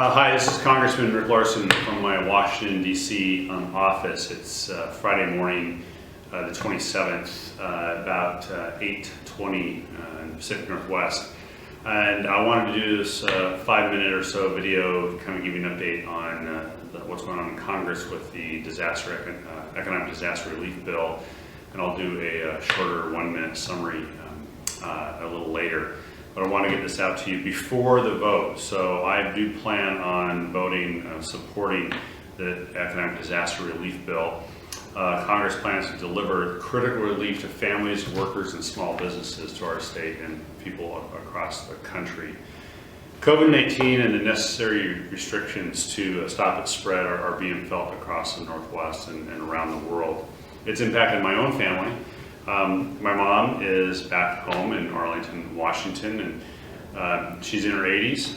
Hi, this is Congressman Larsen from my Washington, D.C. office. It's Friday morning, the 27th, about 8:20 in the Pacific Northwest. And I wanted to do this 5-minute or so video, kind of give you an update on what's going on in Congress with the economic disaster relief bill. And I'll do a shorter 1-minute summary a little later. But I want to get this out to you before the vote. So I do plan on voting, supporting the economic disaster relief bill. Congress plans to deliver critical relief to families, workers, and small businesses to our state and people across the country. COVID-19 and the necessary restrictions to stop its spread are being felt across the Northwest and around the world. It's impacted my own family. My mom is back home in Arlington, Washington, and she's in her 80s.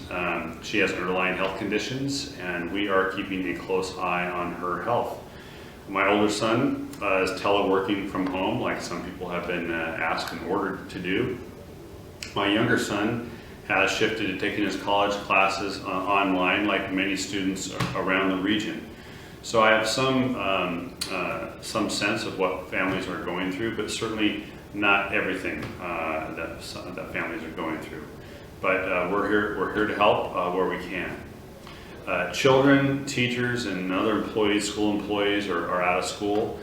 She has underlying health conditions, and we are keeping a close eye on her health. My older son is teleworking from home, like some people have been asked and ordered to do. My younger son has shifted to taking his college classes online, like many students around the region. So I have some sense of what families are going through, but certainly not everything that families are going through. But we're here to help where we can. Children, teachers, and other employees, school employees are out of school.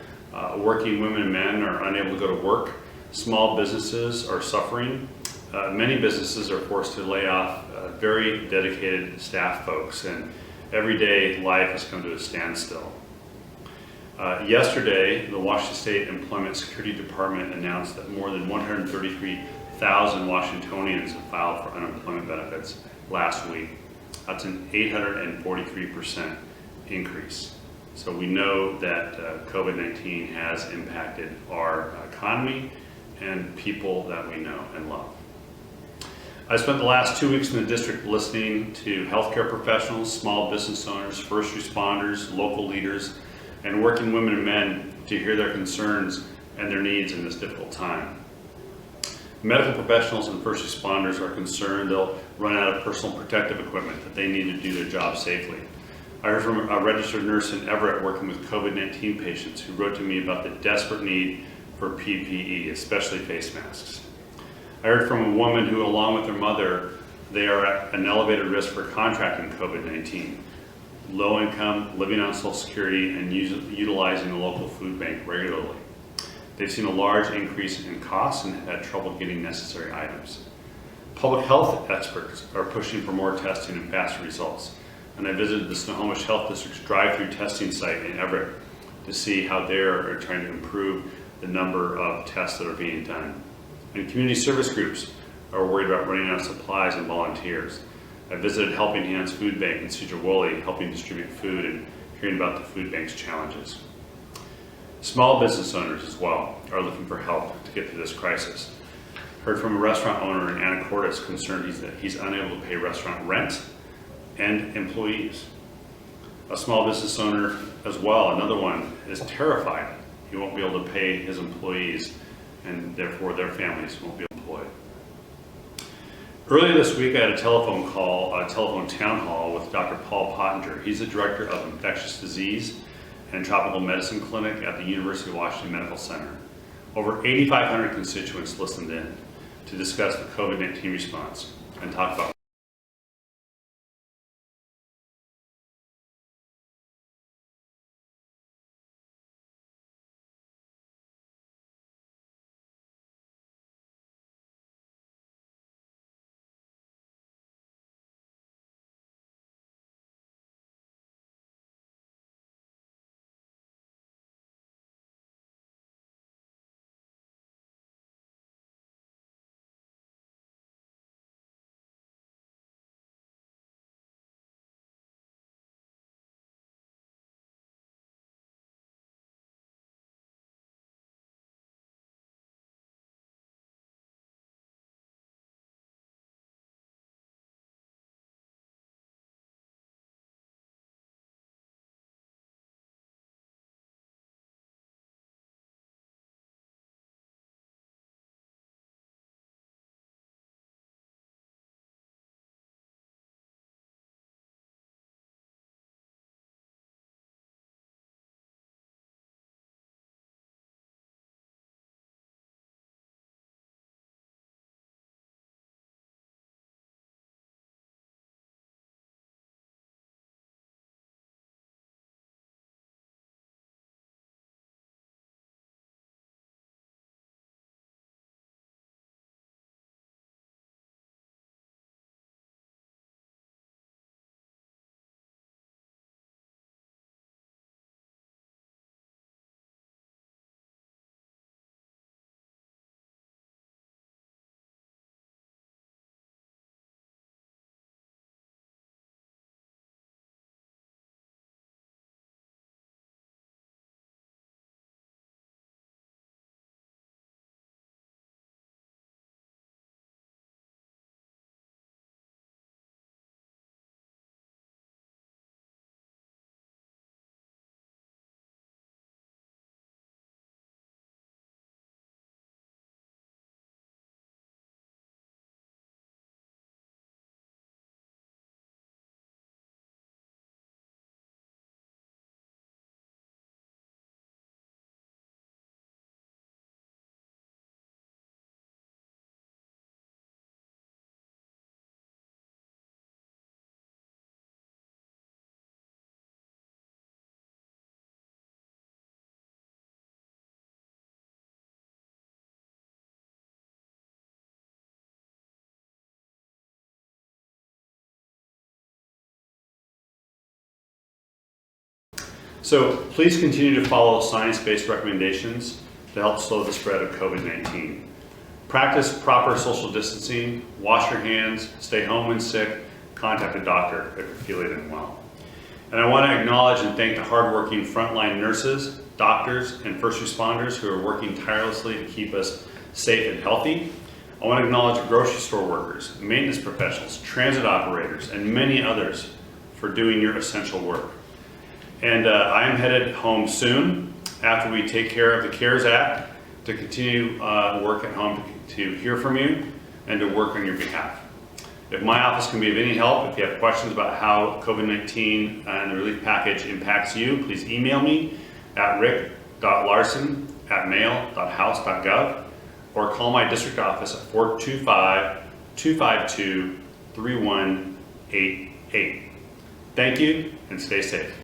Working women and men are unable to go to work. Small businesses are suffering. Many businesses are forced to lay off very dedicated staff folks, and everyday life has come to a standstill. Yesterday, the Washington State Employment Security Department announced that more than 133,000 Washingtonians have filed for unemployment benefits last week. That's an 843% increase. So we know that COVID-19 has impacted our economy and people that we know and love. I spent the last 2 weeks in the district listening to healthcare professionals, small business owners, first responders, local leaders, and working women and men to hear their concerns and their needs in this difficult time. Medical professionals and first responders are concerned they'll run out of personal protective equipment, that they need to do their job safely. I heard from a registered nurse in Everett working with COVID-19 patients who wrote to me about the desperate need for PPE, especially face masks. I heard from a woman who, along with her mother, they are at an elevated risk for contracting COVID-19. Low income, living on Social Security, and utilizing the local food bank regularly. They've seen a large increase in costs and have had trouble getting necessary items. Public health experts are pushing for more testing and faster results. And I visited the Snohomish Health District's drive-through testing site in Everett to see how they're trying to improve the number of tests that are being done. And community service groups are worried about running out of supplies and volunteers. I visited Helping Hands Food Bank in Cedar Woolley, helping distribute food and hearing about the food bank's challenges. Small business owners as well are looking for help to get through this crisis. Heard from a restaurant owner in Anacortes concerned that he's unable to pay restaurant rent and employees. A small business owner as well, another one, is terrified he won't be able to pay his employees and therefore their families won't be employed. Earlier this week, I had a telephone town hall with Dr. Paul Pottinger. He's the director of infectious disease and tropical medicine clinic at the University of Washington Medical Center. Over 8,500 constituents listened in to discuss the COVID-19 response and talk about So please continue to follow science-based recommendations to help slow the spread of COVID-19. Practice proper social distancing, wash your hands, stay home when sick, contact a doctor if you're feeling unwell. And I want to acknowledge and thank the hardworking frontline nurses, doctors, and first responders who are working tirelessly to keep us safe and healthy. I want to acknowledge grocery store workers, maintenance professionals, transit operators, and many others for doing your essential work. And I am headed home soon after we take care of the CARES Act to continue work at home to hear from you and to work on your behalf. If my office can be of any help, if you have questions about how COVID-19 and the relief package impacts you, please email me at rick.larsen@mail.house.gov or call my district office at 425-252-3188. Thank you and stay safe.